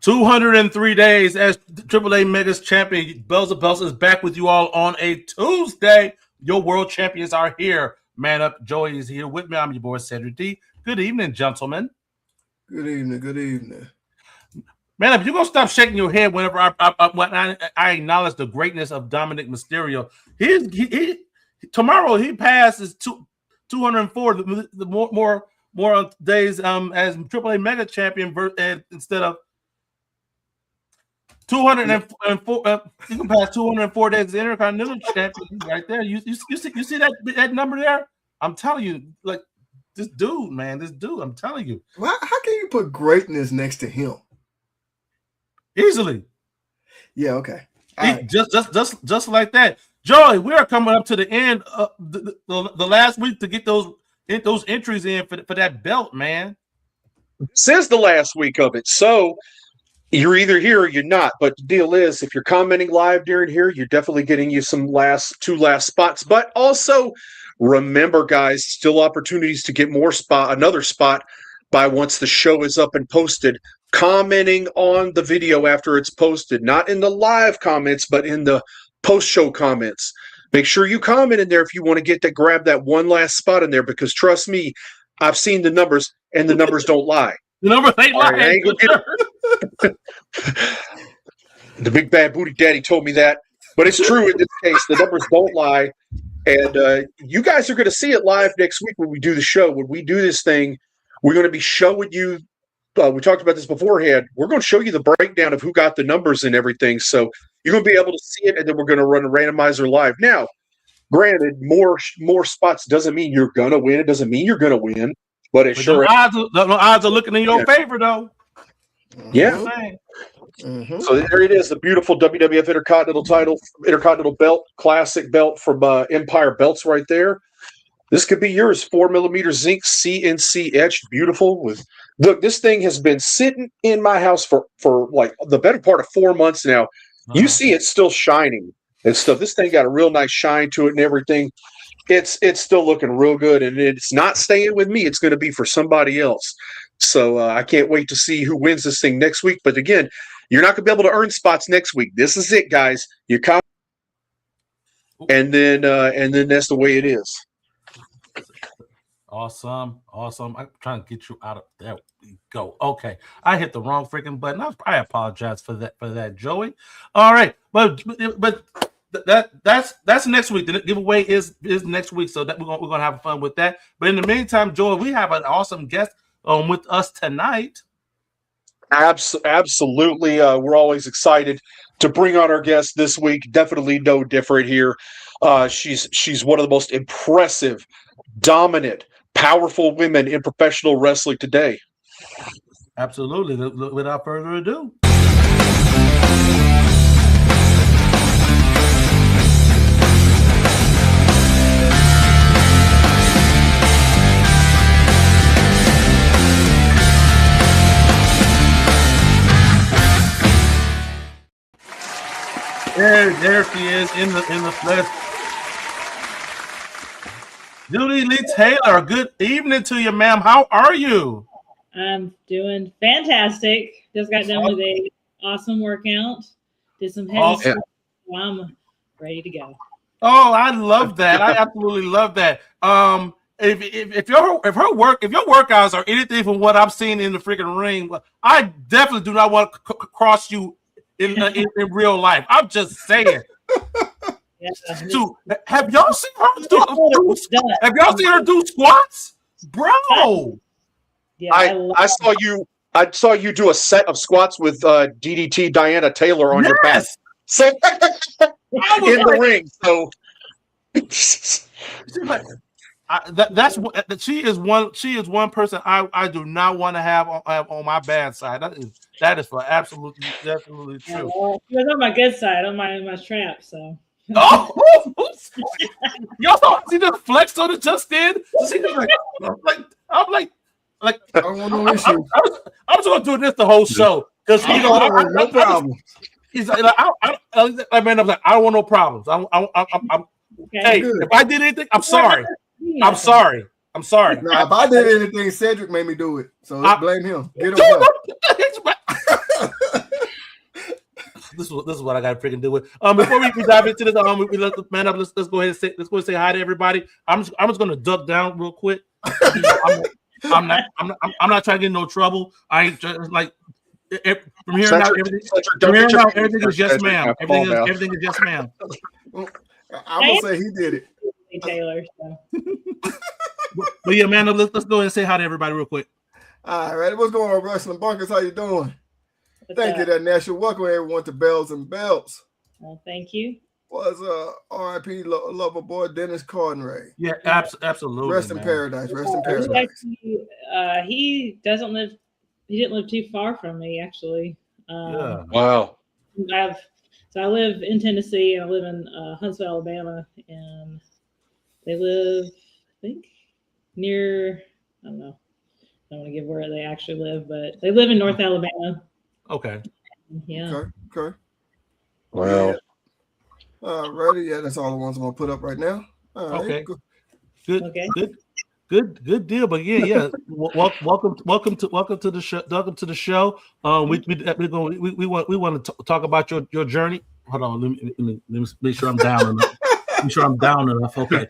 203 days as AAA Megas champion. Bells of Bells is back with you all on a Tuesday. Your world champions are here. Man up, Joey is here with me. I'm your boy Cedric D. Good evening, gentlemen. Good evening. Good evening. Man up, you're gonna stop shaking your head whenever I acknowledge the greatness of Dominic Mysterio. Tomorrow he passes 204 the more days as AAA Mega champion instead of 204. You can pass 204 days as Intercontinental champion right there. You see that number there? I'm telling you, like this dude, man, I'm telling you. How can you put greatness next to him? Easily. Yeah. Okay. Right. Just like that. Joey, we are coming up to the end of the last week to get those entries in for that belt, man. This is the last week of it, so you're either here or you're not. But the deal is, if you're commenting live during here, you're definitely getting you some two last spots. But also, remember, guys, still opportunities to get another spot by once the show is up and posted. Commenting on the video after it's posted, not in the live comments, but in the post-show comments. Make sure you comment in there if you want to grab that one last spot in there, because trust me, I've seen the numbers, and the numbers don't lie. The numbers ain't lying. The big bad booty daddy told me that, but it's true in this case. The numbers don't lie, and you guys are going to see it live next week when we do the show. When we do this thing, we're going to be showing you. We talked about this beforehand. We're going to show you the breakdown of who got the numbers and everything. So you're going to be able to see it, and then we're going to run a randomizer live. Now, granted, more spots doesn't mean you're going to win. It doesn't mean you're going to win, but it sure. The odds are looking in your favor, though. Yeah. Mm-hmm. So there it is, the beautiful WWF Intercontinental belt, classic belt from Empire Belts right there. This could be yours. 4mm zinc CNC etched, beautiful. Look, this thing has been sitting in my house for like the better part of 4 months now. You see it's still shining and stuff. This thing got a real nice shine to it and everything. It's still looking real good, and it's not staying with me. It's going to be for somebody else. So I can't wait to see who wins this thing next week. But again, you're not going to be able to earn spots next week. This is it, guys. You come, and then that's the way it is. Awesome. I'm trying to get you out of there. We go. Okay, I hit the wrong freaking button. I apologize for that, Joey. All right, but that's next week. The giveaway is next week, so that we're gonna have fun with that. But in the meantime, Joey, we have an awesome guest with us tonight. Absolutely, we're always excited to bring on our guest this week. Definitely no different here. She's one of the most impressive, dominant, powerful women in professional wrestling today. Absolutely. Without further ado. There she is in the flesh. Judy Lee Taylor, good evening to you, ma'am. How are you? I'm doing fantastic. Just got done with a awesome workout. Did some heavy stuff. I'm ready to go. Oh, I love that. I absolutely love that. If your workouts are anything from what I've seen in the freaking ring, I definitely do not want to cross you in real life. I'm just saying. Yeah. So, have y'all seen her do squats, bro? Yeah, I saw you do a set of squats with DDT Diana Taylor on your back. So, in the ring. So she is one person I do not want to have on my bad side. That is for absolutely true. She was on my good side, on my trap. So. Oh, y'all thought she just flexed on it just then? She just I'm like, I was going to do this the whole show because no problem. He's like, I don't want no problems. Hey, if I did anything, I'm sorry. I'm sorry. Now, if I did anything, Cedric made me do it. So let's blame him. Get him. this is what I got to freaking do with. Before we dive into this, we let the man up. Let's go ahead and say hi to everybody. I'm just gonna duck down real quick. I'm not trying to get in no trouble. I ain't like from here on out. Everything is yes, ma'am. Everything is yes, ma'am. I'm gonna say he did it. Taylor. So. But yeah, man, let's go ahead and say hi to everybody real quick. All right, what's going on, Wrestling Bunkers? How you doing? Thank you, that National. Welcome everyone to Bells and Belts. Well, thank you. Was R.I.P. lover boy Dennis Cordray. Yeah, absolutely. Rest in paradise. Rest in paradise. Actually, he didn't live too far from me, actually. Yeah. Wow. I live in Tennessee and I live in Huntsville, Alabama, and they live, I think, near, I don't know. I don't want to give where they actually live, but they live in North Alabama. Okay. Yeah. Okay. Wow. Ready? Yeah, that's all the ones I'm gonna put up right now. All right, okay. Good. Okay. Good deal. But yeah. welcome to the show. Welcome to the show. We want to talk about your journey. Hold on. Let me make sure I'm down enough. Make sure I'm down enough. Okay.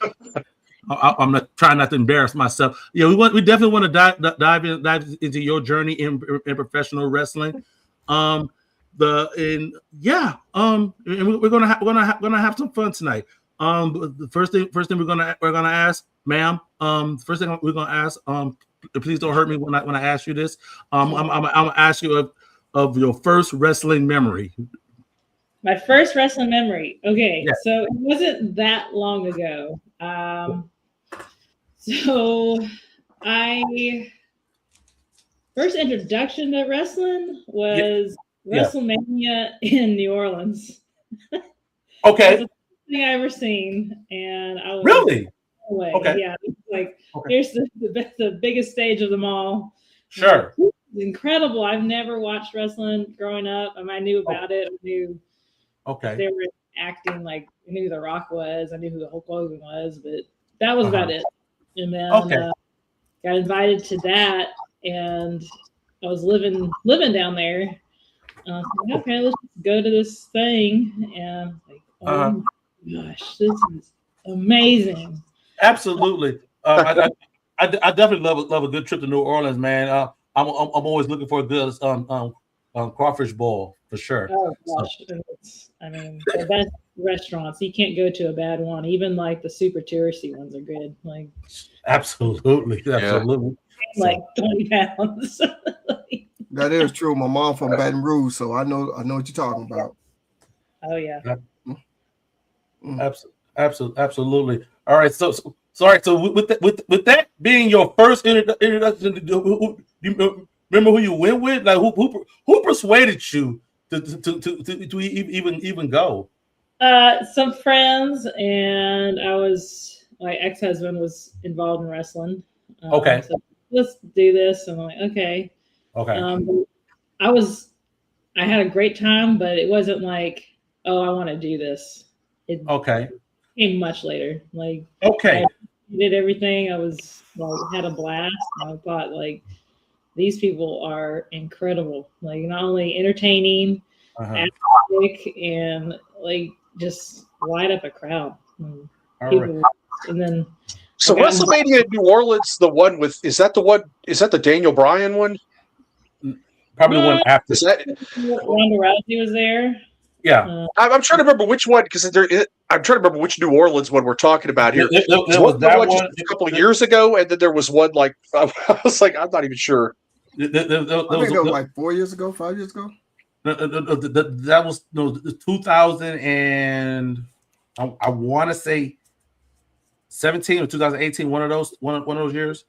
I'm not trying not to embarrass myself. Yeah, we definitely want to dive into your journey in professional wrestling. And we're gonna have some fun tonight. The first thing we're gonna ask, ma'am. First thing we're gonna ask. Please don't hurt me when I ask you this. I'm gonna ask you of your first wrestling memory. My first wrestling memory. Okay, yeah. So it wasn't that long ago. So first introduction to wrestling was WrestleMania in New Orleans. Okay. It was the first thing I ever seen, and I was really away. Okay. Yeah, like here's the biggest stage of them all. Sure. It was incredible. I've never watched wrestling growing up. I knew about it. I knew. Okay. They were acting like I knew who The Rock was. I knew who the Hulk Hogan was, but that was about it. And then got invited to that, and I was living down there. Okay, let's go to this thing, and like, oh my gosh, this is amazing. Absolutely. I definitely love a good trip to New Orleans, man. I'm always looking for a good crawfish bowl for sure. Oh gosh, the best restaurants. You can't go to a bad one. Even like the super touristy ones are good. Like absolutely. Like 20 pounds. That is true. My mom from Baton Rouge, so I know what you're talking about. Oh yeah. Absolutely. All right. So with that being your first introduction, do you remember who you went with? Like who persuaded you to even go? Some friends, and my ex-husband was involved in wrestling. Okay. So let's do this. And I'm like, okay. Okay. I had a great time, but it wasn't like, oh, I want to do this. It came much later. Like, okay. I did everything. I had a blast. I thought like, these people are incredible. Like not only entertaining, athletic, and like just light up a crowd. And then so WrestleMania in New Orleans, is that the Daniel Bryan one? Probably the one after. Ronda Rousey was there. Yeah, I'm trying to remember which one because I'm trying to remember which New Orleans one we're talking about here. There was that one a couple of years ago, and then there was one like I was like, I'm not even sure. I think it was like 4 years ago, 5 years ago. That was 2000 and I want to say 17 or 2018. One of those years.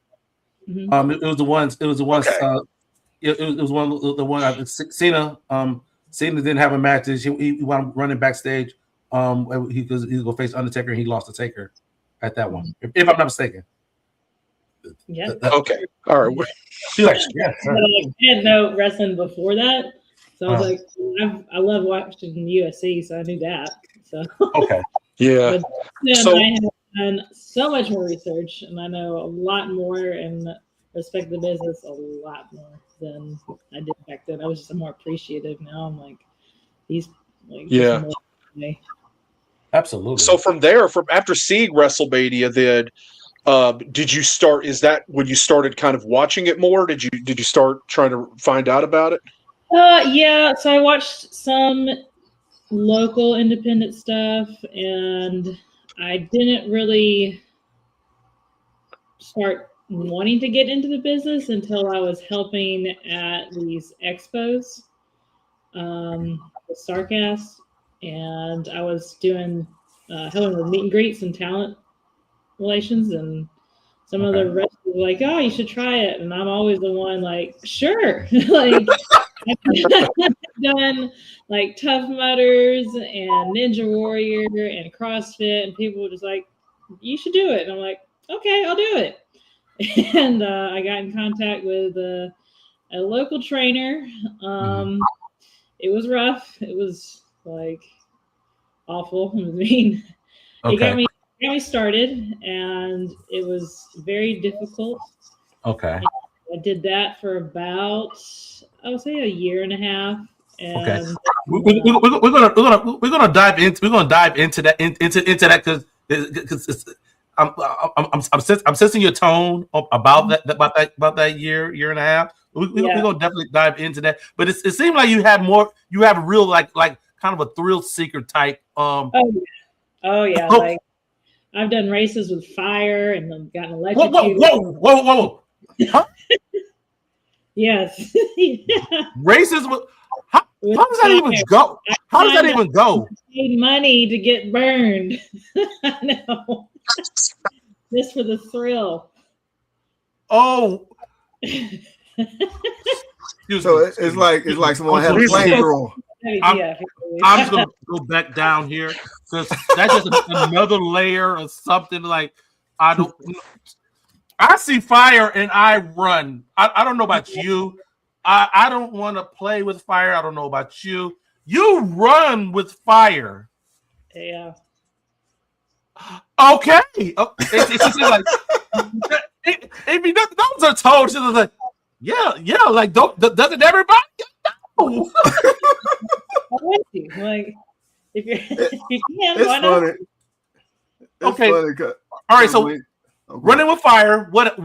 Mm-hmm. It was the ones. It was the ones. Okay. It was the one. Cena. Cena didn't have a match. He wound up running backstage. He was going to face Undertaker, and he lost to Taker at that one, if I'm not mistaken. Yeah. Okay. All right. I had no wrestling before that, so I was like, I love watching UFC, so I knew that. So okay. Yeah. But I have done so much more research, and I know a lot more and respect the business a lot more than I did back then. I was just more appreciative. Now I'm like, these Like, yeah. Absolutely. So from there, from after seeing WrestleMania, then did you start? Is that when you started kind of watching it more? Did you start trying to find out about it? Yeah. So I watched some local independent stuff, and I didn't really start wanting to get into the business until I was helping at these expos with Starcast, and I was doing helping with meet and greets and talent relations, and some of the rest were like, "Oh, you should try it," and I'm always the one like, "Sure," like. I've done like Tough Mudders and Ninja Warrior and CrossFit, and people were just like, "You should do it," and I'm like, "Okay, I'll do it." And I got in contact with a local trainer. It was rough. It was like awful. I mean, it got me started, and it was very difficult. Okay. I did that for about, I would say, a year and a half. And we're gonna dive into that because I'm sensing your tone about that year and a half. We're gonna definitely dive into that. But it seemed like you have a real like kind of a thrill seeker type. Oh yeah, like I've done races with fire and I've gotten electrocuted. Whoa. Huh? Yes. Races with how does that even go? How does that even go? Paid money to get burned. I know. Just for the thrill. Oh. So it's like someone had a flamethrower. I'm just gonna go back down here because that's just another layer of something like I don't. I see fire and I run. I don't know about you. I don't want to play with fire. I don't know about you. You run with fire. Yeah. Okay. It's just like those are told. She's like, yeah. Like, doesn't everybody know? Like, if you can, it's why funny. not? It's okay. Funny all right. So running with fire. What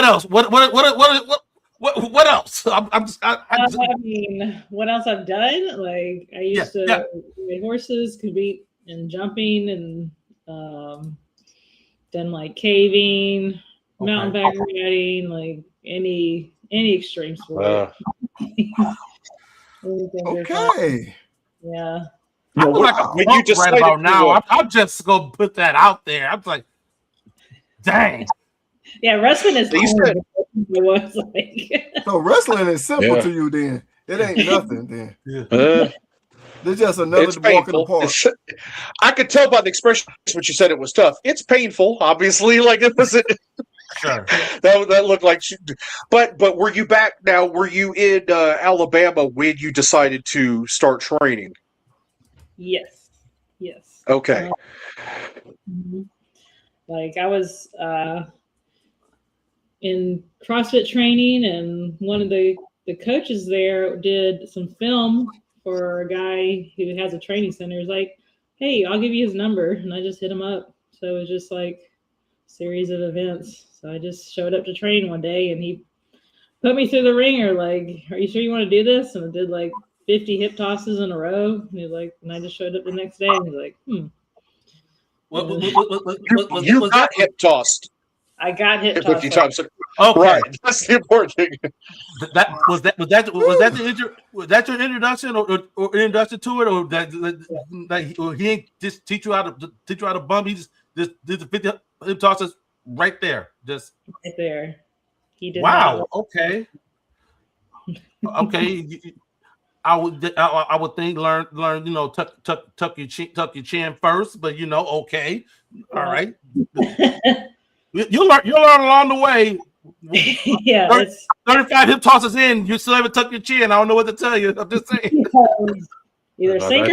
else? What else? I mean, what else I've done? Like, I used to ride horses, compete in jumping, and done like caving, mountain bike riding, like any extreme sport. Okay. Yeah. I feel like I'm right about now. I'm just gonna put that out there. I'm like, dang. Yeah, wrestling is was like. So wrestling is simple to you then. It ain't nothing then. It's just another walk in the park. I could tell by the expression when you said it was tough. It's painful, obviously. Like it was. Sure. That looked like. But were you back now? Were you in Alabama when you decided to start training? Yes. Okay. Like I was in CrossFit training, and one of the coaches there did some film for a guy who has a training center. He's like, "Hey, I'll give you his number," and I just hit him up. So it was just like a series of events. So I just showed up to train one day, and he put me through the ringer. Like, "Are you sure you want to do this?" And I did like 50 hip tosses in a row. And he's like, and I just showed up the next day, and he's like, You got hip tossed. I got hip tossed 50 times. Okay, right. That's the important thing. Was that your introduction or introduction to it, or that he ain't just teach you how to bump? He just did the 50 hip tosses right there, just right there. He did. Wow. Okay. I would think learn tuck your chin first, but okay, all right. You'll learn along the way. Yeah, 35 hip tosses in, you still haven't tucked your chin. I don't know what to tell you. I'm just saying. Either sink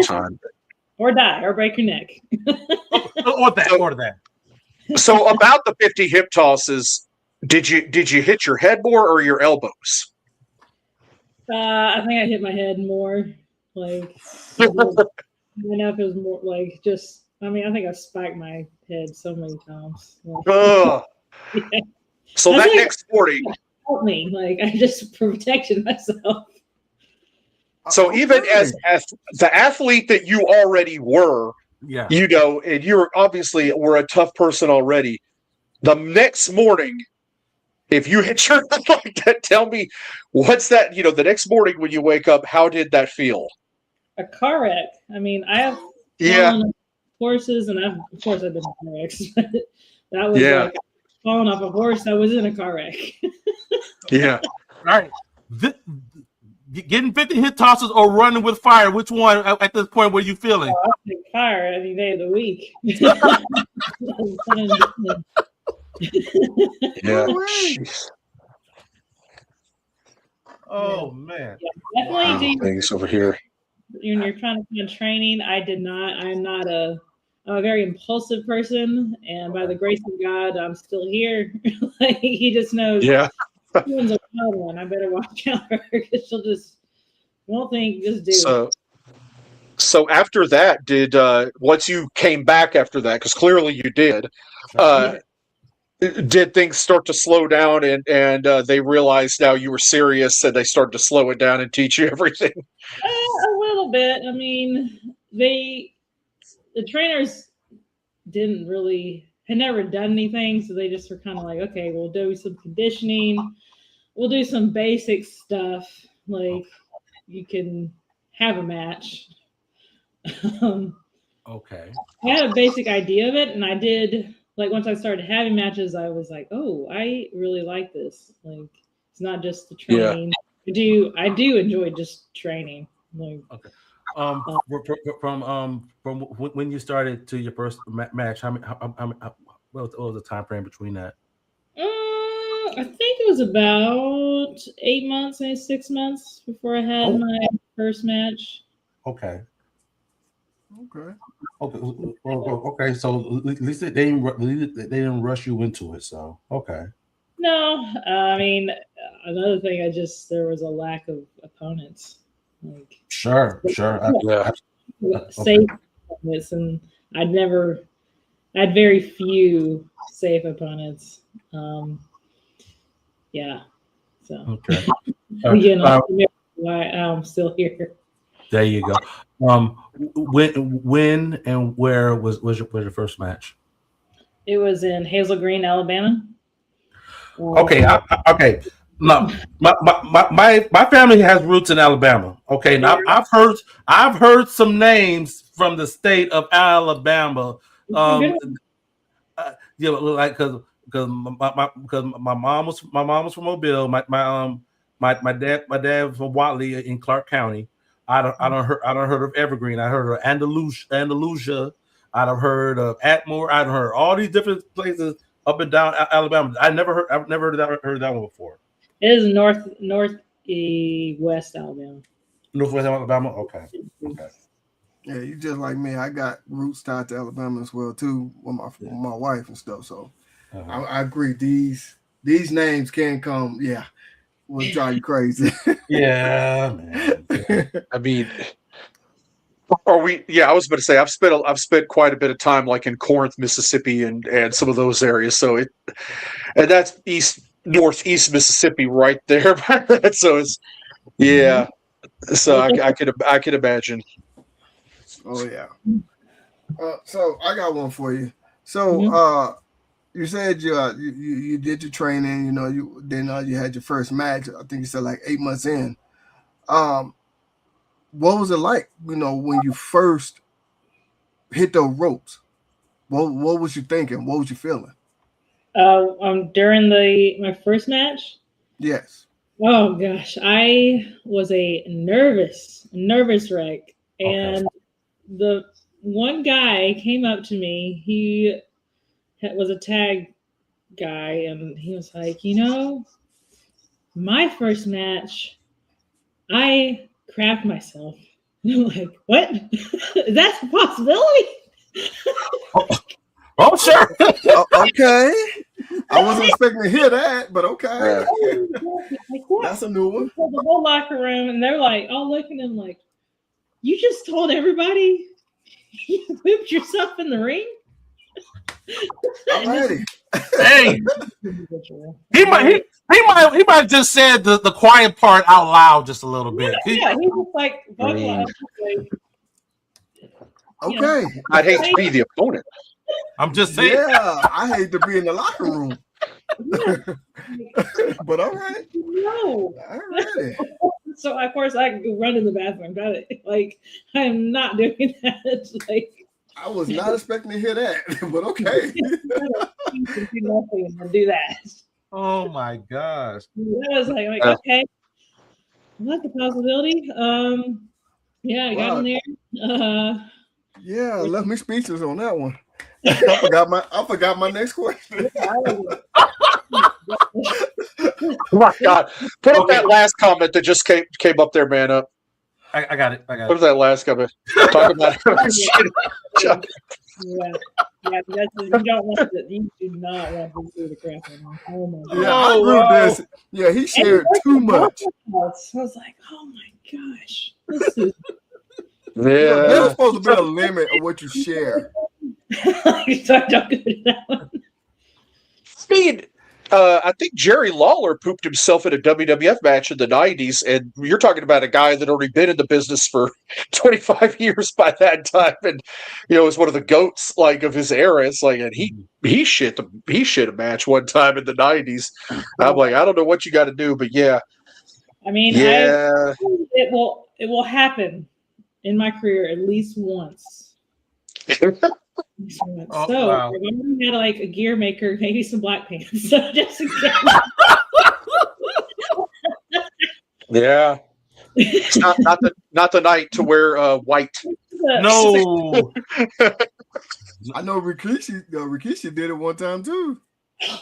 or die or break your neck. or that. So about the 50 hip tosses, did you hit your head more or your elbows? I think I hit my head more. Like, I don't know if it was more like just. I mean, I think I spiked my head so many times. Like, yeah. So that next morning, help me. Like, I just protected myself. So even as the athlete that you already were, you know, and you're obviously were a tough person already. The next morning, if you hit your like that, tell me what's that? You know, the next morning when you wake up, how did that feel? A car wreck. I mean, I have horses, and of course I've been in car wrecks, but that was like falling off a horse. I was in a car wreck. Yeah. All right. Getting 50 hit tosses or running with fire, which one at this point were you feeling? Oh, I think fire any day of the week. Yeah. Oh man. Yeah, definitely things over here. When you're trying to find training, I'm not a very impulsive person, and by the grace of God, I'm still here. Like, he just knows. Yeah. One's a wild one. I better watch out for her because she'll just won't think, just do it. So after that, did once you came back after that, because clearly you did, did things start to slow down and they realized now you were serious and they started to slow it down and teach you everything? A little bit. I mean, the trainers had never done anything, so they just were kind of like, okay, we'll do some conditioning, we'll do some basic stuff, like you can have a match. Okay. I had a basic idea of it, and I did, like, once I started having matches, I was like, oh, I really like this. Like, it's not just the training. Yeah. I do enjoy just training. Like, okay. From when you started to your first match, what was the time frame between that? I think it was about 8 months, maybe 6 months before I had my first match. Okay. So at least they didn't rush you into it. So okay. No, I mean, another thing, there was a lack of opponents. Like, sure. Safe opponents, and I had very few safe opponents. Yeah. So okay. Again, why I'm still here. There you go. When and where was your first match? It was in Hazel Green, Alabama. Okay. Okay. No, my family has roots in Alabama. Okay, now I've heard some names from the state of Alabama. Like because my mom was from Mobile. My dad was from Watley in Clark County. I don't heard of Evergreen. I heard of Andalusia. I've heard of Atmore. I've heard all these different places up and down Alabama. I've never heard of that one before. It is northwest Alabama. Northwest Alabama. Okay. Yeah, you just like me. I got roots tied to Alabama as well too, with my wife and stuff. So I agree. These names can come. Yeah, will drive you crazy. Yeah, man. I mean, I was about to say I've spent quite a bit of time like in Corinth, Mississippi, and some of those areas. So that's northeast Mississippi right there. So it's So I could imagine. Oh yeah. So I got one for you. So you said you did your training. You know, you had your first match. I think you said like 8 months in. What was it like? You know, when you first hit those ropes? What was you thinking? What was you feeling? During my first match? Yes. Oh gosh, I was a nervous wreck, and the one guy came up to me. He was a tag guy, and he was like, you know, my first match, I crapped myself. And I'm like, what? That's a possibility? Oh, sure. Okay. I wasn't expecting to hear that, but okay. Like, what? That's a new one. The whole locker room, and they're like, all looking at him like, you just told everybody you whipped yourself in the ring? I'm ready. Hey, he might have just said the quiet part out loud just a little bit. Yeah, he was like, okay. I'd hate to be the opponent. I'm just saying. Yeah, I hate to be in the locker room. But all right. No. All righty. So of course I can go run in the bathroom. Got it. Like I'm not doing that. Like I was not expecting to hear that, but okay. Do that. Oh my gosh. I was like okay. What's the possibility? Yeah, I got in there. Yeah, left me speechless on that one. I forgot my next question. My God. Put up that last comment that just came up there, man. Up. I got it. What was that last comment? Talk about yeah. You don't want to. You do not want to see the crap in them. Oh my God. Yeah, I agree with this. Yeah, he shared too much. So I was like, oh my gosh, this is. Yeah, there's supposed to be a limit of what you share. So don't do that one. Speed. I think Jerry Lawler pooped himself in a WWF match in the 90s, and you're talking about a guy that already been in the business for 25 years by that time, and was one of the goats like of his era. It's like, and he shit a match one time in the 90s. I'm like, I don't know what you got to do, but yeah. I mean, yeah, it will happen in my career at least once. Oh, so wow. we're going to get like a gear maker, maybe some black pants. So just in case. Yeah. It's not the night to wear white. No. I know Rikishi did it one time too. So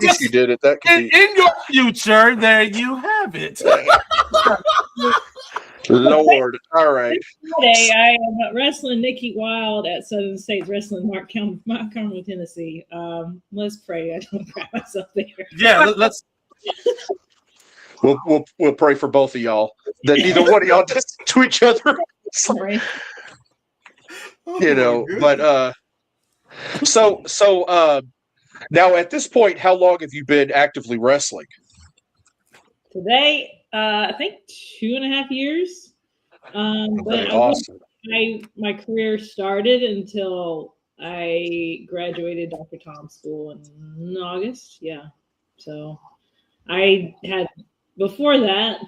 If you did it, that could be. in your future, there you have it. Lord. All right. Today I am wrestling Nikki Wild at Southern States Wrestling, Mount Carmel, Tennessee. Let's pray I don't cry myself there. Yeah, let's. We'll pray for both of y'all that neither one of y'all does to each other. Sorry. But so now at this point, how long have you been actively wrestling? Today, I think 2.5 years. But awesome. My career started until I graduated Dr. Tom's school in August. Yeah. So before that,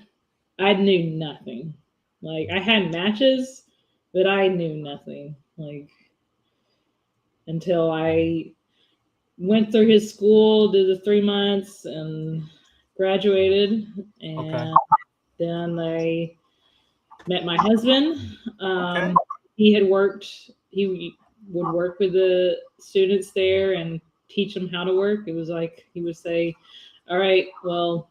I knew nothing. Like I had matches, but I knew nothing. Like until I went through his school, did the 3 months and graduated. And then I met my husband. He would work with the students there and teach them how to work. It was like he would say, all right, well,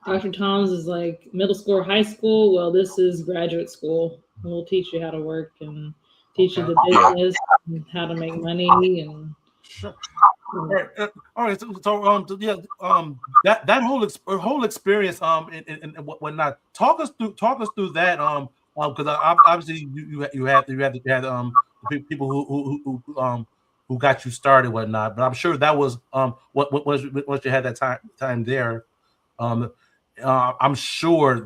Dr. Tom's is like middle school or high school. Well, this is graduate school. We'll teach you how to work and teach you the business and how to make money and sure. All right. That whole experience and whatnot. Talk us through that because obviously you had people who got you started whatnot. But I'm sure that was once you had that time there. I'm sure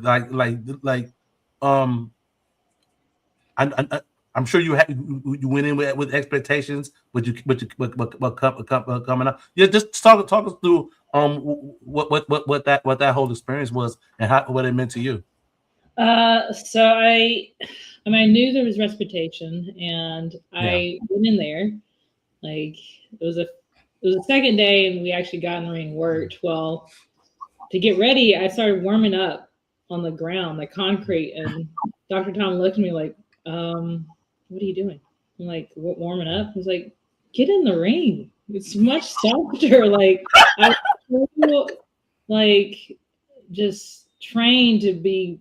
I'm sure you went in with expectations, but coming up. Yeah, just talk us through what that whole experience was and what it meant to you. So I knew there was reputation, and I went in there. Like it was a second day, and we actually got in the ring and worked. Well, to get ready, I started warming up on the ground, like concrete, and Dr. Tom looked at me like, what are you doing? I'm like, warming up? He's like, get in the ring. It's much softer. Like, I feel like just trained to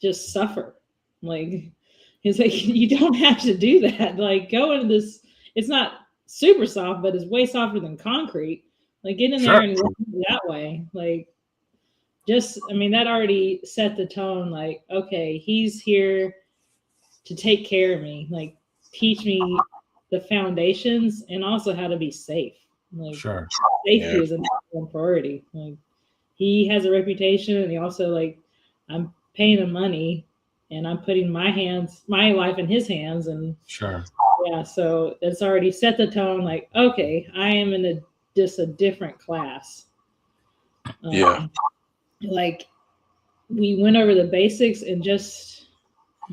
just suffer. Like, he's like, you don't have to do that. Like, go into this. It's not super soft, but it's way softer than concrete. Like, get in there and work that way. Like, that already set the tone. Like, okay, he's here to take care of me, like teach me the foundations and also how to be safe. Like, sure, safety is a priority. Like, he has a reputation, and he also, like, I'm paying him money, and I'm putting my life in his hands, and sure, yeah. So it's already set the tone. Like, okay, I am in just a different class. Like, we went over the basics, and just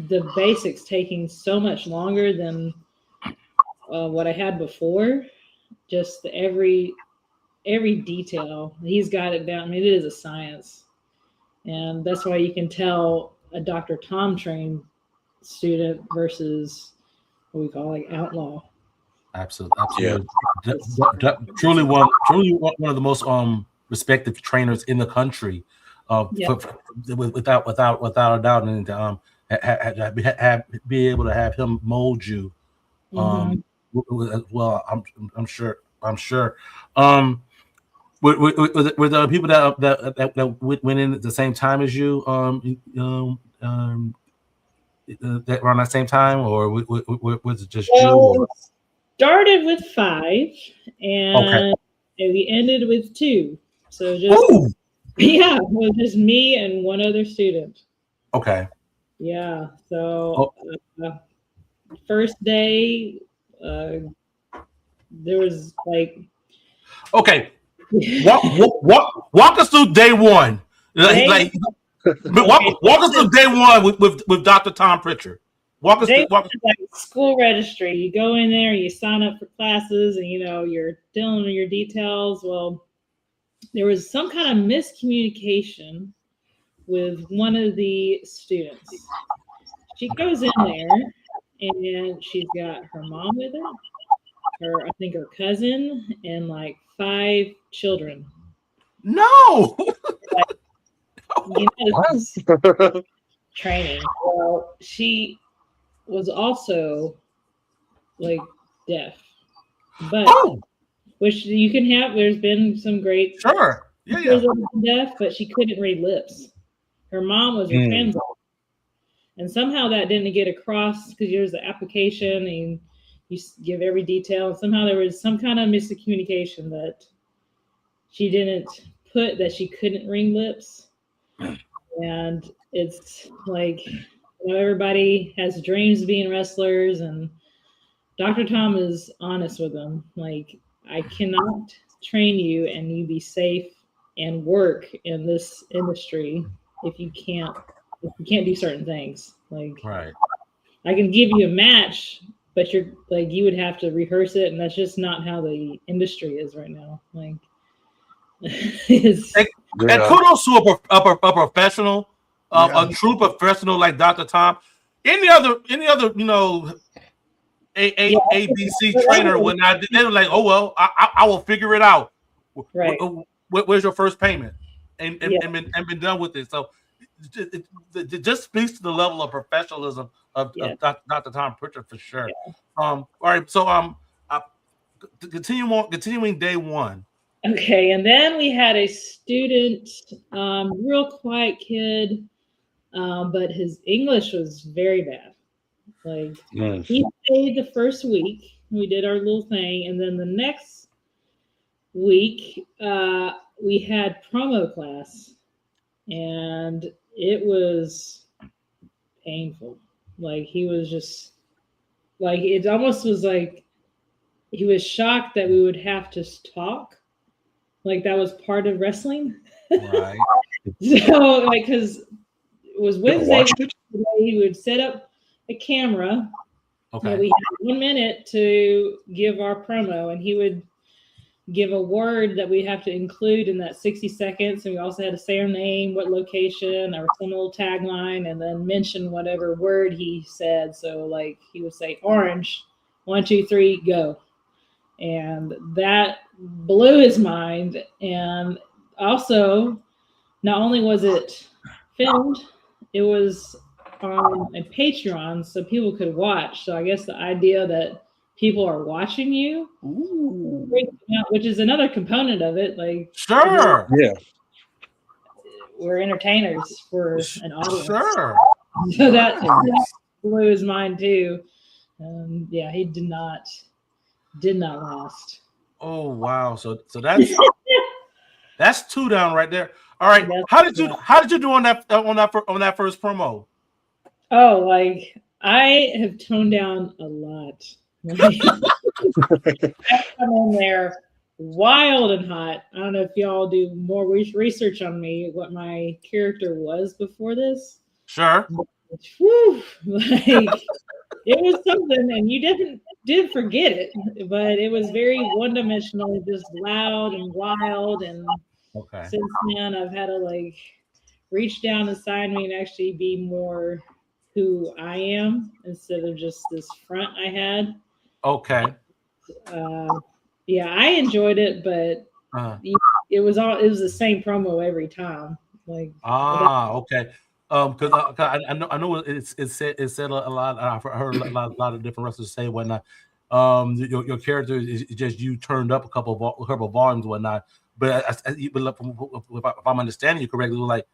the basics taking so much longer than what I had before. Just every detail, he's got it down. I mean, it is a science, and that's why you can tell a Dr. Tom trained student versus what we call like outlaw. Absolutely. Truly one of the most respected trainers in the country, without a doubt, and be able to have him mold you. Well, I'm sure. Were there people that went in at the same time as you? That around that same time, or was it just you? Started with 5, and we ended with 2. So just it was just me and one other student. Okay. Yeah. So first day, there was like. Okay. Walk us through day one. Walk us through day one with Dr. Tom Pritchard. Walk us through like school registry. You go in there, you sign up for classes, and you're filling in your details. Well, there was some kind of miscommunication with one of the students. She goes in there, and she's got her mom with her, I think her cousin, and like 5 children. No. Training. Well, she was also like deaf, but which you can have. There's been some great deaf, but she couldn't read lips. Her mom was her translator, and somehow that didn't get across because there's the application and you give every detail. And somehow there was some kind of miscommunication that she didn't put that she couldn't read lips, and it's like. Everybody has dreams of being wrestlers, and Dr. Tom is honest with them. Like, I cannot train you and you be safe and work in this industry if you can't do certain things. Like, right. I can give you a match, but you would have to rehearse it, and that's just not how the industry is right now. Like, and kudos to a professional. A true professional like Dr. Tom. Any other ABC trainer when they were like, oh well, I will figure it out. Right. Where's your first payment? And been done with it. So it just speaks to the level of professionalism of Dr. Tom Pritchard for sure. Yeah. All right. So continuing day one. Okay, and then we had a student, real quiet kid. But his English was very bad. Like, he stayed the first week. We did our little thing. And then the next week, we had promo class. And it was painful. Like, he was just, like, it almost was like he was shocked that we would have to talk. Like, that was part of wrestling. Right. So, like, because it was Wednesday. He would set up a camera. Okay. We had 1 minute to give our promo, and he would give a word that we have to include in that 60 seconds. And we also had to say our name, what location, or some little tagline, and then mention whatever word he said. So, like, he would say orange, 1, 2, 3, go. And that blew his mind. And also, not only was it filmed, it was on a Patreon so people could watch. So I guess the idea that people are watching you, which is another component of it. Like, sure, we're entertainers for an audience. Sure. So that blew his mind too. Yeah, he did not last. Oh wow! So that's 2 down right there. All right, how did you do on that first promo? Oh, like I have toned down a lot. I come in there wild and hot. I don't know if y'all do more research on me, what my character was before this. Sure. Whew, like it was something, and you did forget it, but it was very one-dimensional, just loud and wild. And since then, I've had to like reach down inside me and actually be more who I am instead of just this front I had. Okay. Yeah, I enjoyed it, but it was the same promo every time. Like okay. Because I know it said a lot. I've heard a lot of different wrestlers say whatnot. Your character is just you turned up a couple of volumes and whatnot. But if I'm understanding you correctly, like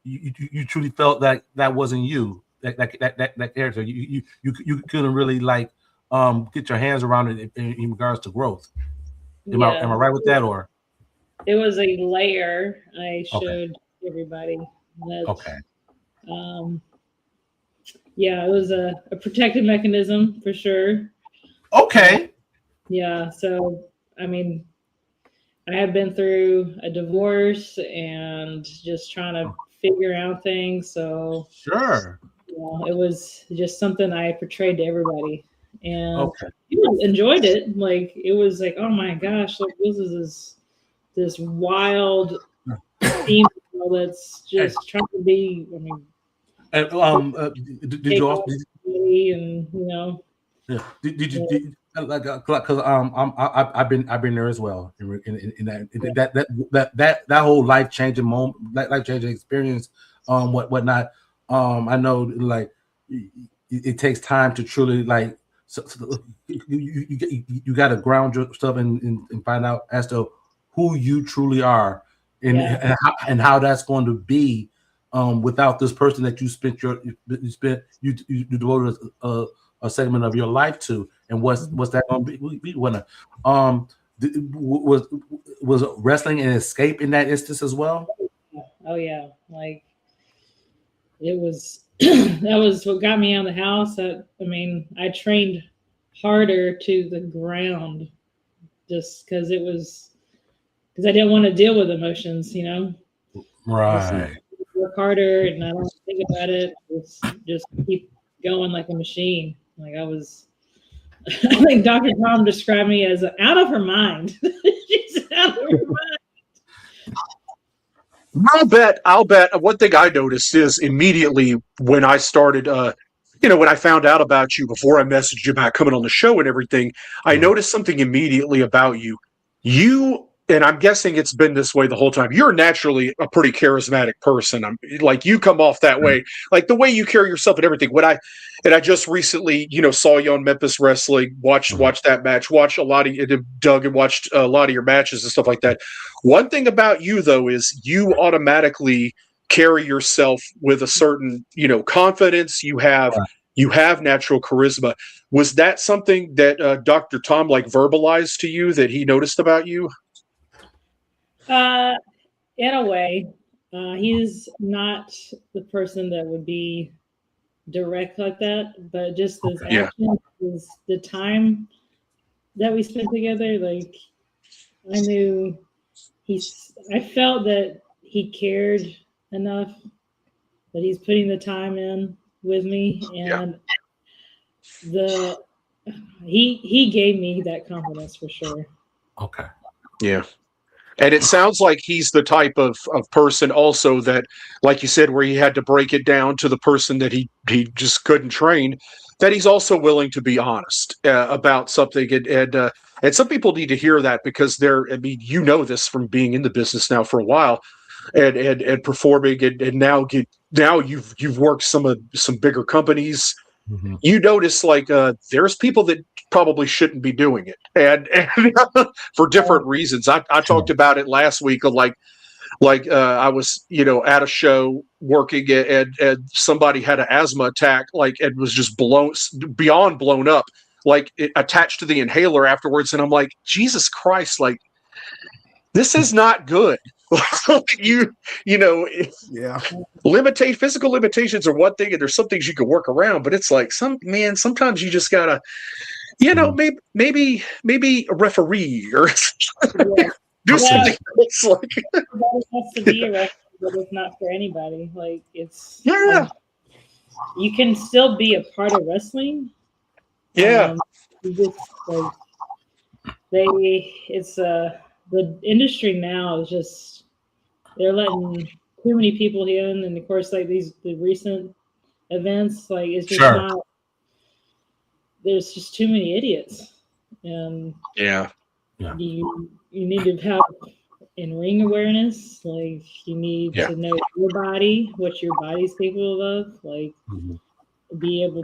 you truly felt that wasn't you. That character. You couldn't really like get your hands around it in regards to growth. Am I right with that, or? It was a layer I showed everybody. Yeah, it was a protective mechanism for sure. Okay. Yeah, so I mean, I have been through a divorce and just trying to figure out things. So sure. It was just something I portrayed to everybody, and people enjoyed it. Like it was like, oh my gosh, like this is this wild female that's just trying to be. I mean, did you also? And you know. Yeah. Did you because I've been there as well in that whole life changing moment, life changing experience, whatnot. I know like it takes time to truly like you got to ground yourself and find out as to who you truly are and how that's going to be without this person that you devoted a segment of your life to, and what's that going to be? Was wrestling an escape in that instance as well? Oh yeah, like it was. That was what got me out of the house. I mean, I trained harder to the ground just because I didn't want to deal with emotions, you know. Right. Work harder, and I don't think about it. Just keep going like a machine. Like I think Dr. Tom described me as out of her mind. She's out of her mind. I'll bet one thing I noticed is immediately when I started, when I found out about you before I messaged you about coming on the show and everything, I noticed something immediately about you. And I'm guessing it's been this way the whole time. You're naturally a pretty charismatic person. Like you come off that way, like the way you carry yourself and everything. I just recently, saw you on Memphis Wrestling, watched that match, watched a lot of Doug and watched a lot of your matches and stuff like that. One thing about you though is you automatically carry yourself with a certain, confidence. You have natural charisma. Was that something that Dr. Tom like verbalized to you that he noticed about you? In a way, he's not the person that would be direct like that, but just his actions, the time that we spent together, like I felt that he cared enough that he's putting the time in with me, and he gave me that confidence for sure. Okay. Yeah. And it sounds like he's the type of person also that, like you said, where he had to break it down to the person that he just couldn't train, that he's also willing to be honest about something. And some people need to hear that because this from being in the business now for a while and performing and now you've worked some bigger companies. Mm-hmm. You notice like there's people that probably shouldn't be doing it and for different reasons. I talked about it last week of like Like I was, at a show working, and somebody had an asthma attack, like, and was just beyond blown up, like attached to the inhaler afterwards. And I'm like, Jesus Christ, like, this is not good. Yeah. Physical limitations are one thing, and there's some things you can work around, but it's like sometimes you just gotta, maybe a referee or do something else. Like, it has to be a wrestler, but it's not for anybody. Like, it's you can still be a part of wrestling. Yeah. The industry now is just, they're letting too many people in, and of course, like the recent events, like, it's just not. There's just too many idiots, and you need to have in-ring awareness. Like, you need to know your body, what your body's capable of. Like, be able,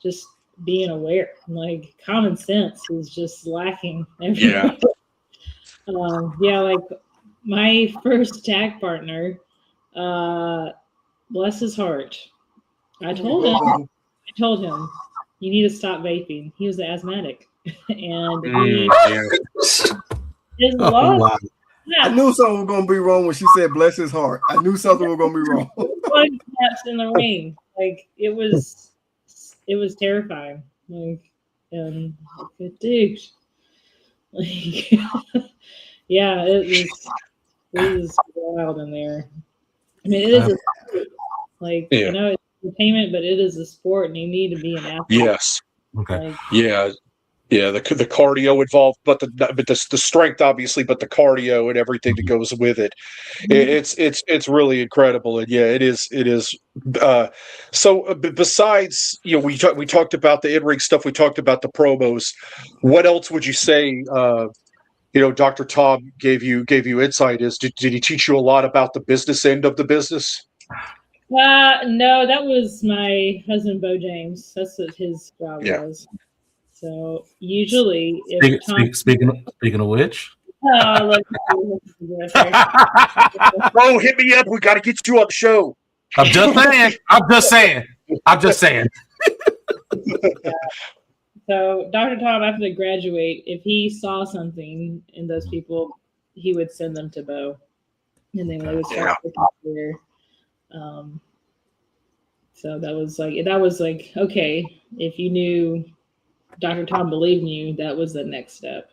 just being aware. Like, common sense is just lacking everywhere. Like my first tag partner, bless his heart, I told him, you need to stop vaping. He was asthmatic, and his lungs. I knew something was gonna be wrong when she said "bless his heart." I knew something was gonna be wrong. Snaps in the ring, like it was terrifying. Like, good dude. Like, it was wild in there. I mean, it is it's entertainment, but it is a sport, and you need to be an athlete. Yes. Okay. Like, the cardio involved, but the strength, obviously, but the cardio and everything that goes with it. It's really incredible, and it is. So besides, we talked about the in-ring stuff, we talked about the promos. What else would you say? Dr. Tom gave you insight. Did he teach you a lot about the business end of the business? No, that was my husband, Bo James. That's what his job was. So usually, if speaking of which, hit me up. We got to get you on the show. I'm just saying. So Dr. Tom, after they graduate, if he saw something in those people, he would send them to Bo, and then they would start there. So that was like okay, if you knew Dr. Tom believed in you, that was the next step.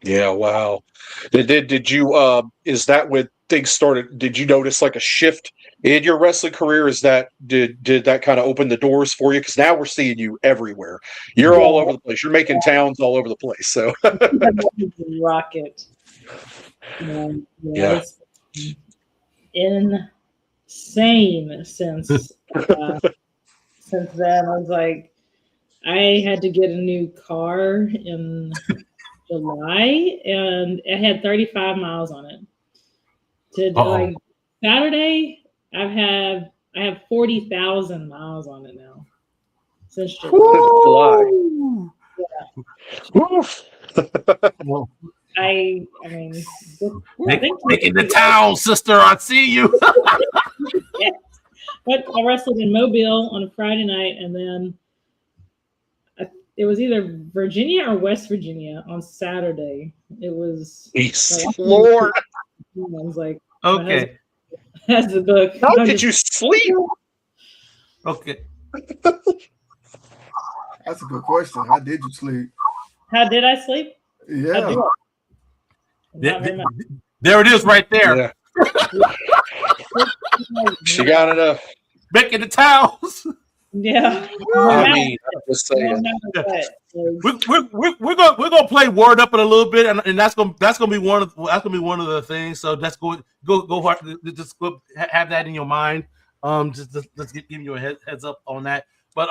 Yeah, wow. Did you is that when things started? Did you notice like a shift in your wrestling career? Is that did that kind of open the doors for you? Because now we're seeing you everywhere. You're all over the place. You're making towns all over the place. So rocket. It's insane since then. I was like, I had to get a new car in July, and it had 35 miles on it. Like Saturday, I have 40,000 miles on it now since July. I mean, making the town, sister. I see you. But I wrestled in Mobile on a Friday night, and then it was either Virginia or West Virginia on Saturday. It was Lord. I was like, okay. Has the book. How did you sleep? Okay. That's a good question. How did you sleep? How did I sleep? Yeah. There it is right there. Yeah. She got enough. Making the towels. Yeah. I mean, I'm just saying. We're gonna play word up in a little bit, and that's gonna be one of the things. So let's go hard. Just go have that in your mind. Just give you a heads up on that. But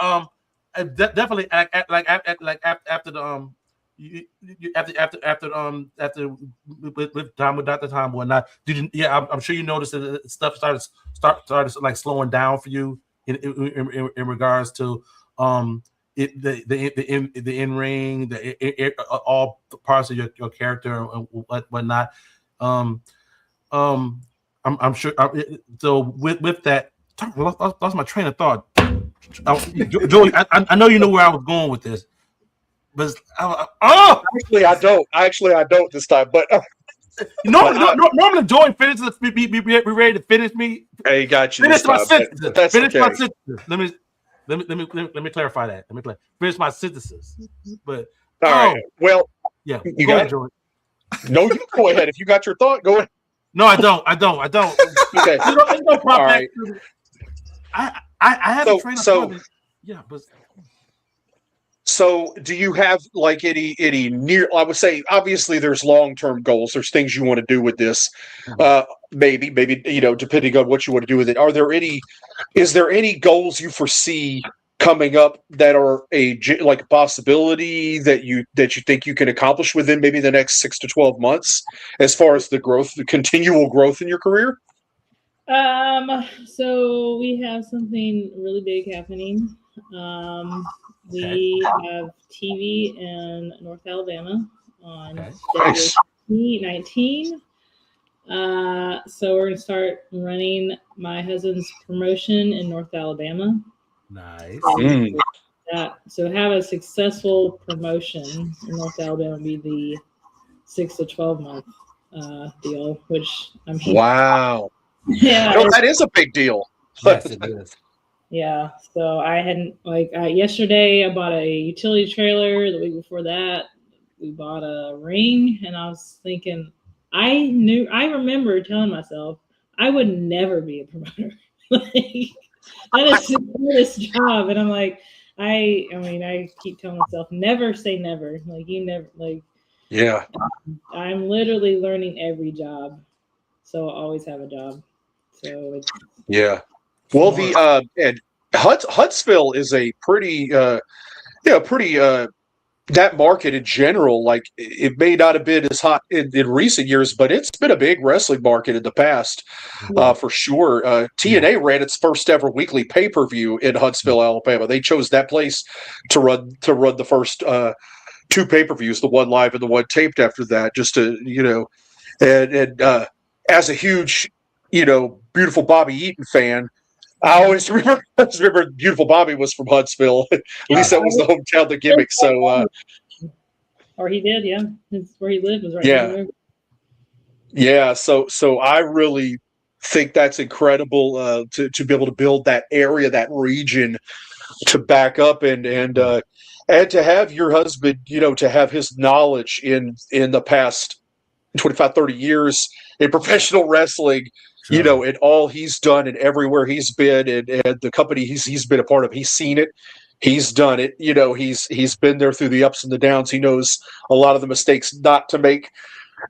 definitely like after the after with Dr. Tom and whatnot. I'm sure you noticed that stuff started like slowing down for you in regards to the in ring, all parts of your character and whatnot. I'm sure. So with that, I lost my train of thought. Joey, I know you know where I was going with this, but actually I don't this time. But normally Joey finishes. Be ready to finish me. Hey, got you. Finish my sentences. That's finish okay. my sentences. Let me clarify that. Finish my sentences. But all right. Well, yeah. You go got ahead, Joey. No, you go ahead. If you got your thought, go ahead. No, I don't. Okay. There's no problem. All right. I have a train of thought. Yeah, but. So, do you have like any near? I would say, obviously, there's long-term goals. There's things you want to do with this. Maybe depending on what you want to do with it. Is there any goals you foresee coming up that are a possibility that you think you can accomplish within maybe the next 6 to 12 months, as far as the continual growth in your career? So we have something really big happening. We have TV in North Alabama on nice. 19. So we're gonna start running my husband's promotion in North Alabama. Nice. So have a successful promotion in North Alabama would be the 6 to 12 month deal, which I'm sure. Wow. Yeah. No, that is a big deal. Yes, it is. Yeah. So I hadn't yesterday I bought a utility trailer. The week before that, we bought a ring, and I was thinking, I remember telling myself I would never be a promoter. That is the hardest job. And I'm like, I keep telling myself, never say never. Yeah. Mm-hmm. I'm literally learning every job. So I'll always have a job. So yeah. Well, and Huntsville is a pretty that market in general, like it may not have been as hot in recent years, but it's been a big wrestling market in the past, for sure. TNA ran its first ever weekly pay-per-view in Huntsville, Alabama. They chose that place to run the first 2 pay-per-views, the one live and the one taped after that, just to, and as a huge, Beautiful Bobby Eaton fan, I always remember Beautiful Bobby was from Huntsville. At least that was the hometown, the gimmick. So, or he did, yeah. Where he lived was right there. Yeah. So I really think that's incredible to be able to build that area, that region, to back up and to have your husband, to have his knowledge in the past 25, 30 years in professional wrestling. Sure. And all he's done and everywhere he's been and the company he's been a part of, he's seen it, he's done it. He's been there through the ups and the downs. He knows a lot of the mistakes not to make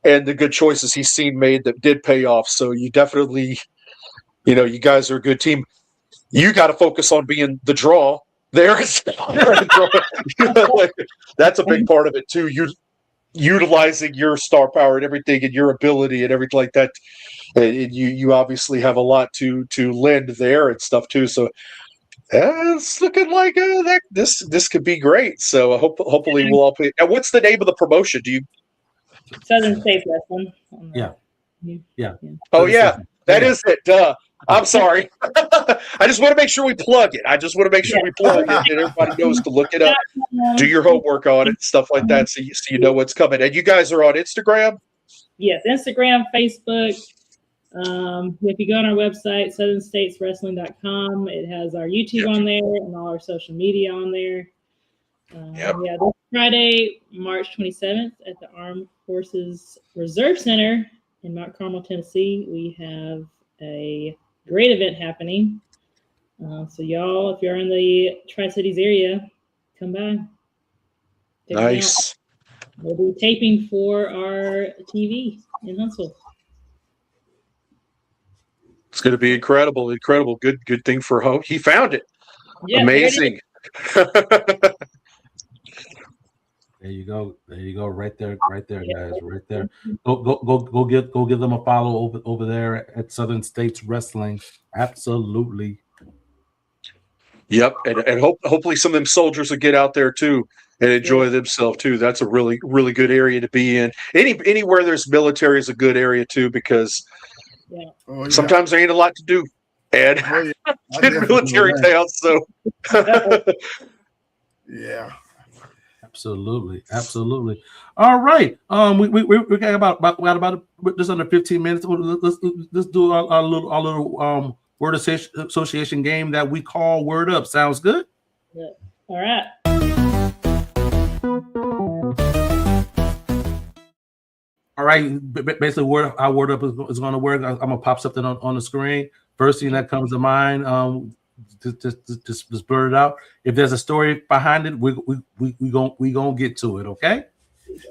and the good choices he's seen made that did pay off. So you definitely, you guys are a good team. You got to focus on being the draw there. That's a big part of it too. You utilizing your star power and everything and your ability and everything like that. And you obviously have a lot to lend there and stuff too. So it's looking like this could be great. So hopefully we'll all play. And what's the name of the promotion? Do you? Southern States Wrestling. Yeah. Oh yeah, that is it. Duh. I'm sorry. I just want to make sure we plug it. And everybody knows to look it up, do your homework on it, stuff like that, so you know what's coming. And you guys are on Instagram? Yes, Instagram, Facebook. If you go on our website, southernstateswrestling.com, it has our YouTube on there and all our social media on there. Yeah, this Friday, March 27th at the Armed Forces Reserve Center in Mount Carmel, Tennessee, we have a great event happening. So y'all, if you're in the Tri-Cities area, come by. Nice. We'll be taping for our TV in Huntsville. It's going to be incredible. Good thing for Ho. He found it. Yeah, amazing. There you go. Right there, guys. Right there. Go give them a follow over there at Southern States Wrestling. Absolutely. Yep, and hopefully some of them soldiers will get out there too and enjoy themselves too. That's a really, really good area to be in. Anywhere there's military is a good area too, because sometimes there ain't a lot to do. And in military towns, so yeah. Absolutely. All right. We got about just under 15 minutes. Let's do our little word association game that we call Word Up. Sounds good? Yeah. All right. All right. Basically, how Word Up is going to work. I'm going to pop something on the screen. First thing that comes to mind, just blurt it out. If there's a story behind it, we gonna get to it. Okay.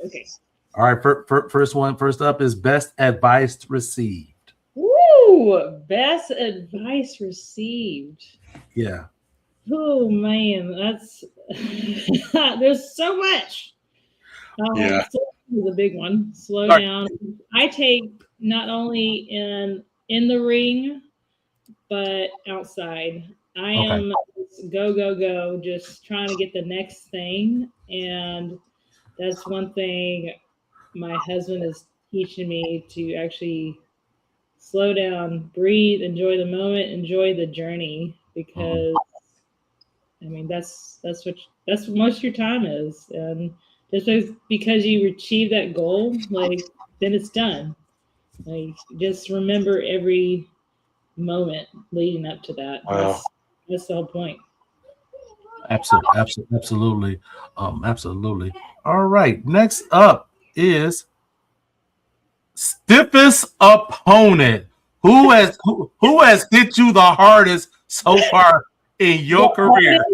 Okay. All right. First up is best advice received. Woo! Best advice received. Yeah. Oh man, that's there's so much. Yeah. Is a big one. Slow down. I take not only in the ring, but outside. I am go, just trying to get the next thing. And that's one thing my husband is teaching me, to actually slow down, breathe, enjoy the moment, enjoy the journey, because I mean that's what most of your time is. And just because you achieve that goal, like, then it's done. Like, just remember every moment leading up to that. Wow. That's the whole point. Absolutely. Absolutely. All right. Next up is stiffest opponent. Who has hit you the hardest so far in your career?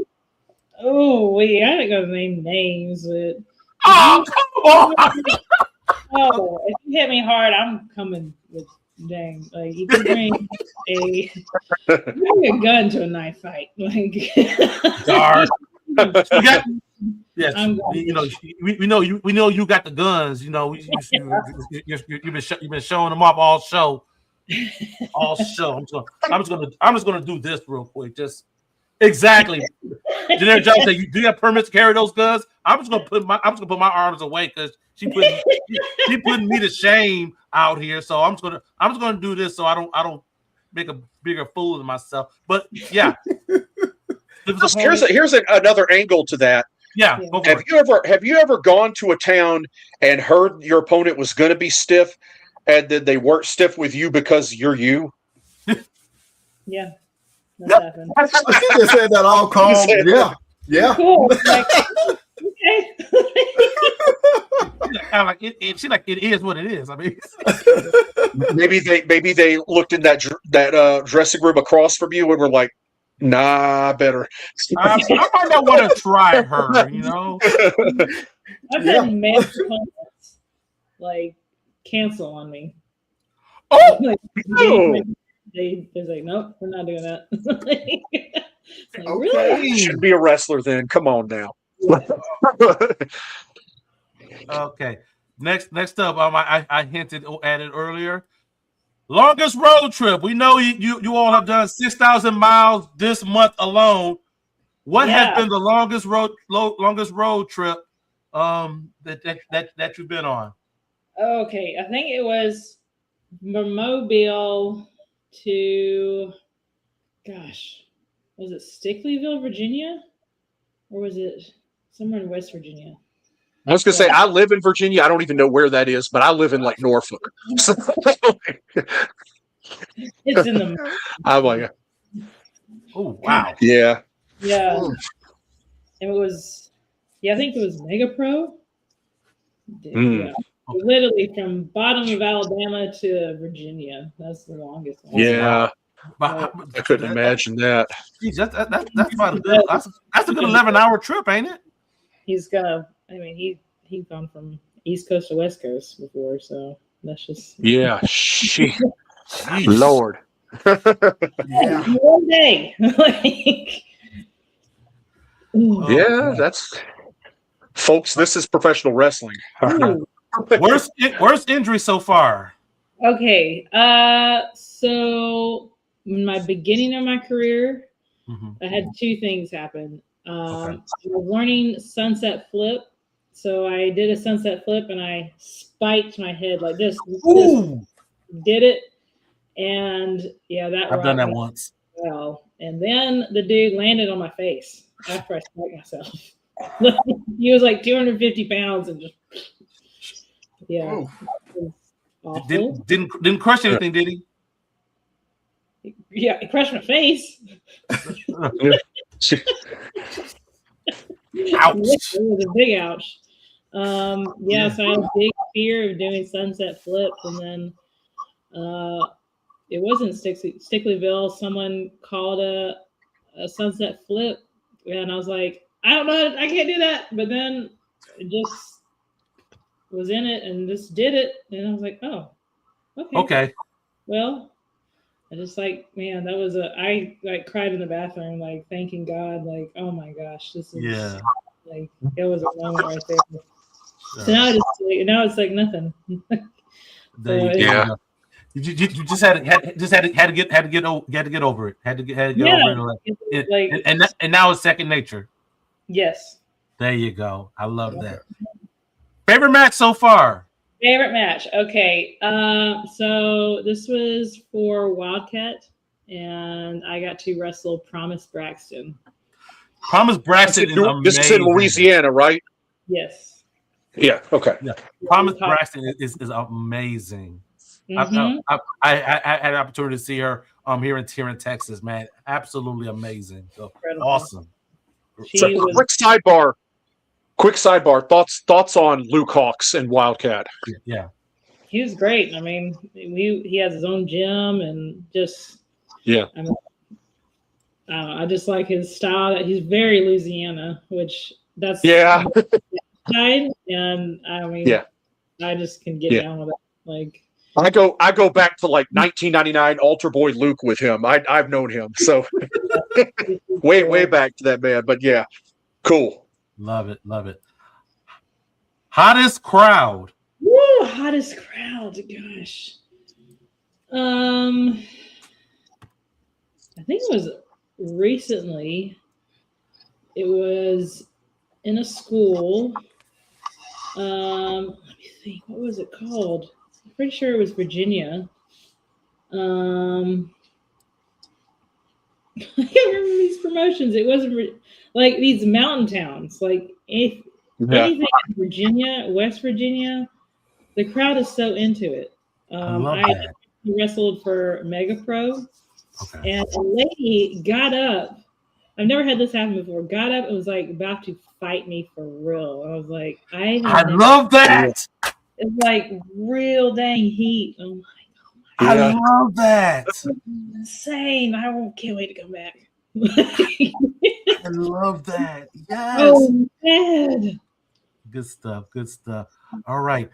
Oh, wait, I ain't gonna name names, but come on. Oh, if you hit me hard, I'm coming with dang. Like, you can bring a gun to a knife fight. Like, darn. Yes, we know you got the guns. You know, you've been showing them off all show. I'm just gonna do this real quick. Just exactly. Generic Jones said, "Do you have permits to carry those guns?" I'm just gonna put my arms away because she putting me to shame out here. So I'm just gonna do this so I don't make a bigger fool of myself. But yeah. Here's another angle to that. Yeah. Have you ever gone to a town and heard your opponent was going to be stiff, and then they weren't stiff with you because you're you? Yeah. That happened. She just said that all calm. Yeah. Cool. Like, okay. She's like, it is what it is. I mean, maybe they looked in that dressing room across from you and were like, nah, better. I might not want to try her, you know. I've had male opponents like cancel on me. Oh, like, they're like, nope, we're not doing that. Like, really? Should be a wrestler then. Come on now. Okay. Next up, I hinted at it earlier. Longest road trip. We know you all have done 6,000 miles this month alone. What has been the longest road trip that you've been on? Okay, I think it was from Mobile to, gosh, was it Stickleyville, Virginia, or was it somewhere in West Virginia? I was going to say, I live in Virginia. I don't even know where that is, but I live in like Norfolk. It's in the. I'm like, oh wow, yeah. And it was, I think it was Mega Pro. Yeah, literally from bottom of Alabama to Virginia. That's the longest one. Yeah, I couldn't imagine that. Geez, that's about a good. That's a good 11-hour trip, ain't it? He's gonna. I mean, he's gone from East Coast to West Coast before, so that's just. Yeah, Lord. One day. Like, yeah, that's folks. This is professional wrestling. Worst injury so far. Okay, so in my beginning of my career, I had two things happen. I was learning sunset flip, so I did a sunset flip and I spiked my head like this. Did it, and yeah, I've done that once. Well, and then the dude landed on my face after I spiked myself. He was like 250 pounds and just Didn't crush anything, did he? Yeah, it crushed my face. Ouch. It was a big ouch. So I had a big fear of doing sunset flip, and then it wasn't Stickleyville. Someone called a sunset flip, and I was like, I don't know, I can't do that. But then it just was in it and just did it, and I was like, oh, okay. Well, I just like, man, that was I like cried in the bathroom, like thanking God, like, oh my gosh, this is like, it was a moment right there. So now it's like nothing. You just had to get over it. Had to get over it. And now it's second nature. Yes. There you go. I love that. Favorite match so far? Favorite match. Okay. So this was for Wildcat, and I got to wrestle Promise Braxton. Promise Braxton is amazing. This is in Louisiana, right? Yes. Yeah. Okay. Yeah. Promise Braxton is amazing. Mm-hmm. I had an opportunity to see her here in Texas, man. Absolutely amazing. So awesome. Quick sidebar. Thoughts on Luke Hawks and Wildcat? Yeah. He was great. I mean, he has his own gym and just I just like his style. He's very Louisiana, which that's side, and I mean, I just can get down with it. Like I go back to like 1999 Altar Boy Luke with him. I've known him so way back to that man. But yeah, cool. Love it. Hottest crowd. Woo, hottest crowd. Gosh. I think it was recently. It was in a school. Let me think. What was it called? I'm pretty sure it was Virginia. I can't remember these promotions. It wasn't like these mountain towns. Like anything in Virginia, West Virginia, the crowd is so into it. I wrestled for Mega Pro, and a lady got up. I've never had this happen before. Got up and was like about to fight me for real. I was like, I love that. It's like real dang heat. Oh my God. I love that. It's insane. I can't wait to come back. I love that. Yes. Oh man. Good stuff. All right.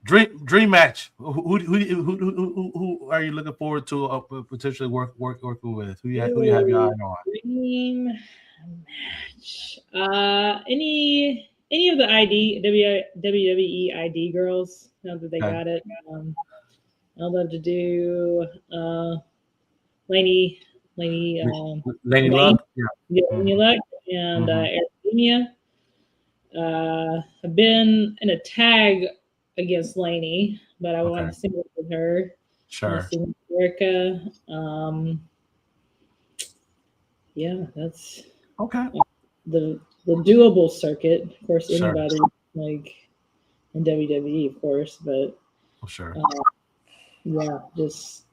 Dream match. Who are you looking forward to potentially working with? Who you have your eye on? Dream match. Any of the WWE ID girls. Now that they got it. I'd love to do Laney Luck. Laney Luck and Artemisia. I've been in a tag against Laney, but I want to sing with her. Sure. Erica. That's the doable circuit. Of course, anybody like in WWE, of course, but just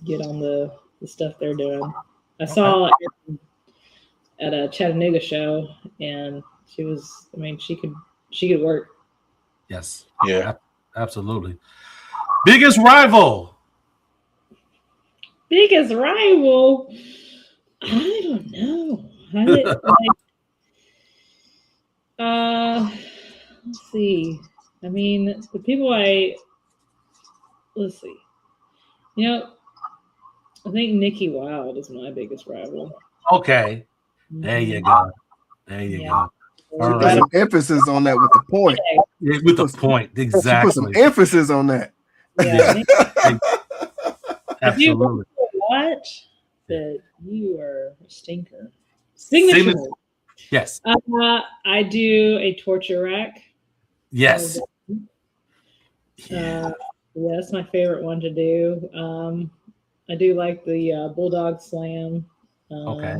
get on the stuff they're doing. I saw at a Chattanooga show, and she was. I mean, she could work. Yes. Yeah. Absolutely. Biggest rival. Biggest rival. I don't know. Let's see. I mean, the people let's see. I think Nikki Wild is my biggest rival. Okay. There you go. All right. Put some emphasis on that with the point. Yeah, with the point, exactly. Put some emphasis on that. Yeah. Absolutely. What? but you are a stinker. Signature. Yes. I do a torture rack. Yes. Yeah, that's my favorite one to do. I do like the Bulldog Slam. Okay.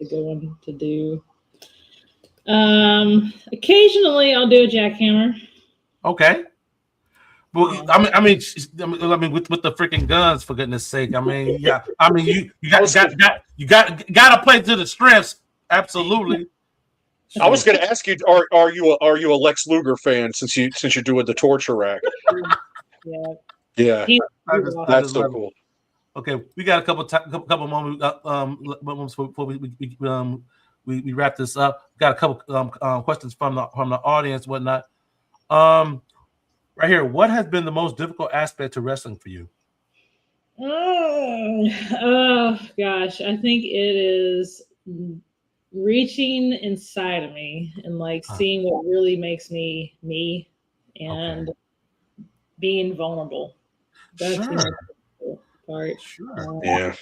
A good one to do. Occasionally I'll do a jackhammer. Okay. Well, yeah. I mean, with the freaking guns, for goodness sake. I mean, yeah. I mean, you got to play to the strengths. Absolutely. I was going to ask you, are you a Lex Luger fan since you're doing the torture rack? Yeah. That's so cool. Okay, we got a couple moments before we wrap this up. Got a couple questions from the audience, whatnot. Right here, what has been the most difficult aspect to wrestling for you? Oh gosh, I think it is reaching inside of me and like seeing what really makes me me and being vulnerable. That's the part. Sure. Yeah.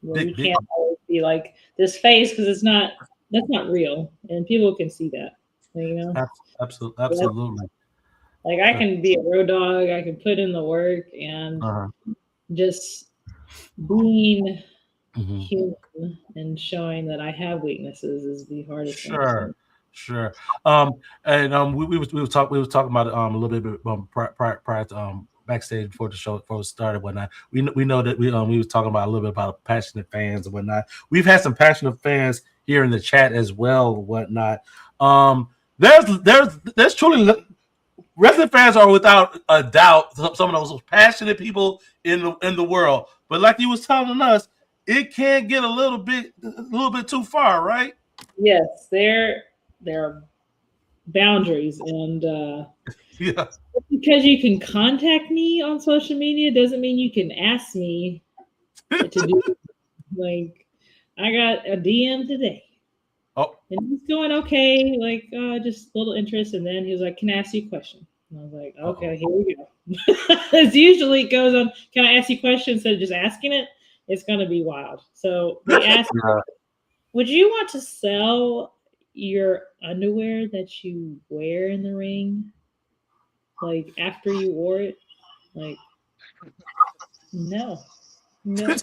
You can't always be like this face because that's not real, and people can see that. You know. Absolutely. Like I can be a road dog. I can put in the work and just being human and showing that I have weaknesses is the hardest. Sure. And we were talking about it a little bit prior to backstage before the show started, whatnot. We know that we were talking about a little bit about passionate fans and whatnot. We've had some passionate fans here in the chat as well, whatnot. There's truly wrestling fans are without a doubt some of those passionate people in the world. But like you was telling us, it can get a little bit too far, right? Yes, there are boundaries, and because you can contact me on social media doesn't mean you can ask me to do. Like, I got a DM today. Oh, and he's going okay, like just a little interest, and then he was like, "Can I ask you a question?" And I was like, "Okay, here we go." As usually it goes on. Can I ask you a question instead of just asking it? It's gonna be wild. So they asked, "Would you want to sell your underwear that you wear in the ring, like after you wore it?" Like, no. No. I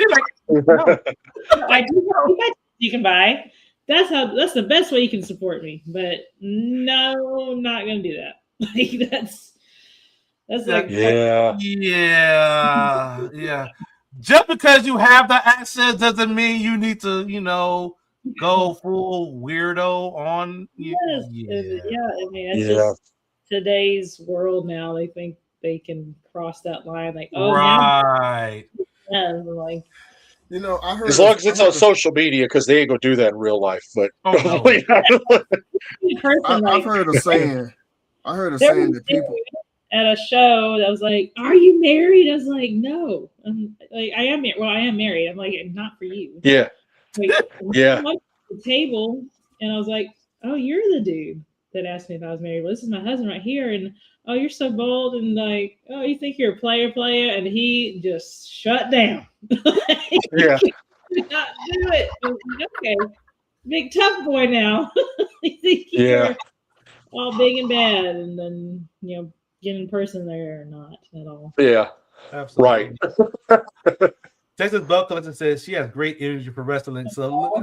do have you can buy. That's the best way you can support me. But no, I'm not gonna do that. Like that's like yeah. Just because you have the access doesn't mean you need to, go full weirdo on. I mean, it's just today's world now. They think they can cross that line, like, oh, right. Like, I heard as long as it's on social media, because they ain't gonna do that in real life. But I've heard a saying. I heard a saying that people at a show that was like, "Are you married?" I was like, "No." I'm like, I am married. Well, I am married. I'm like, not for you. Yeah. Like, the table, and I was like, "Oh, you're the dude that asked me if I was married. Well, this is my husband right here." And oh, you're so bold, and like, oh, you think you're a player, and he just shut down. Yeah. Did not do it. I was like, okay, big tough boy now. You think you're all big and bad, and then get in person there or not at all. Yeah. Absolutely. Right. Texas Bell Collection says she has great energy for wrestling. So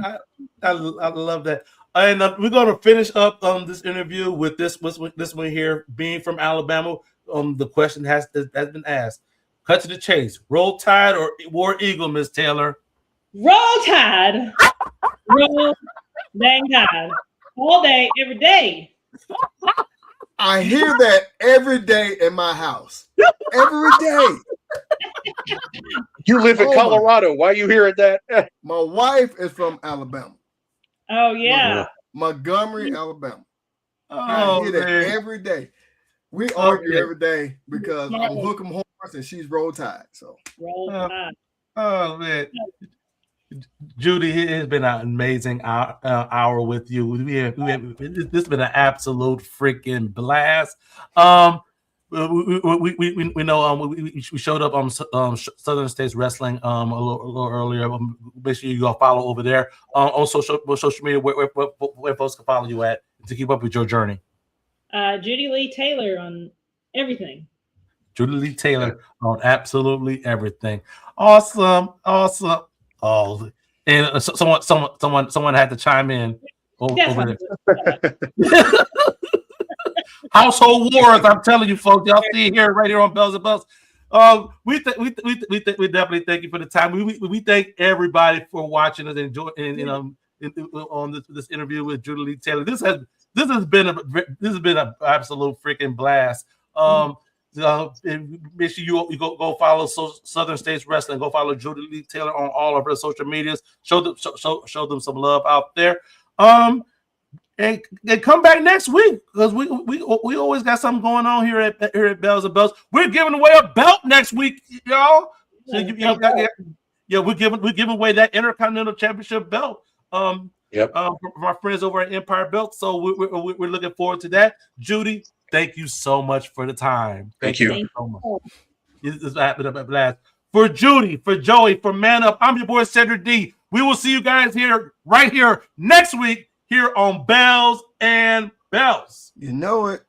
I love that. And we're going to finish up this interview with this one here. Being from Alabama, the question has been asked. Cut to the chase. Roll Tide or War Eagle, Miss Taylor? Roll Tide. Roll dang Tide. All day, every day. I hear that every day in my house. Every day. You live in Colorado. Why are you hearing that? My wife is from Alabama. Oh, yeah. Montgomery, Alabama. Oh, I hear that every day. We argue every day because I'm Hook 'em Horse and she's Roll Tide. So Roll Tide. Oh man. Judy, it has been an amazing hour with you. This has been an absolute freaking blast. we know we showed up on Southern States Wrestling a little earlier. Make sure you go follow over there on social media where folks can follow you at to keep up with your journey. Judy Lee Taylor on everything. Judy Lee Taylor on absolutely everything. Awesome. Oh, and someone had to chime in over there. Household wars, I'm telling you, folks. Y'all see it here, right here on Bells and Bells. We definitely thank you for the time. We thank everybody for watching us and enjoying on this interview with Judy Lee Taylor. This has been an absolute freaking blast. Make sure you go follow Southern States Wrestling. Go follow Judy Lee Taylor on all of her social medias. Show them some love out there. And come back next week because we always got something going on here at Bells and Bells. We're giving away a belt next week, y'all. So we're giving away that Intercontinental Championship belt. From our friends over at Empire Belt. So we're looking forward to that. Judy, thank you so much for the time. Thank you so much. It's been a blast. For Judy, for Joey, for Man Up, I'm your boy Cedric D. We will see you guys right here next week here on Bells and Bells. You know it.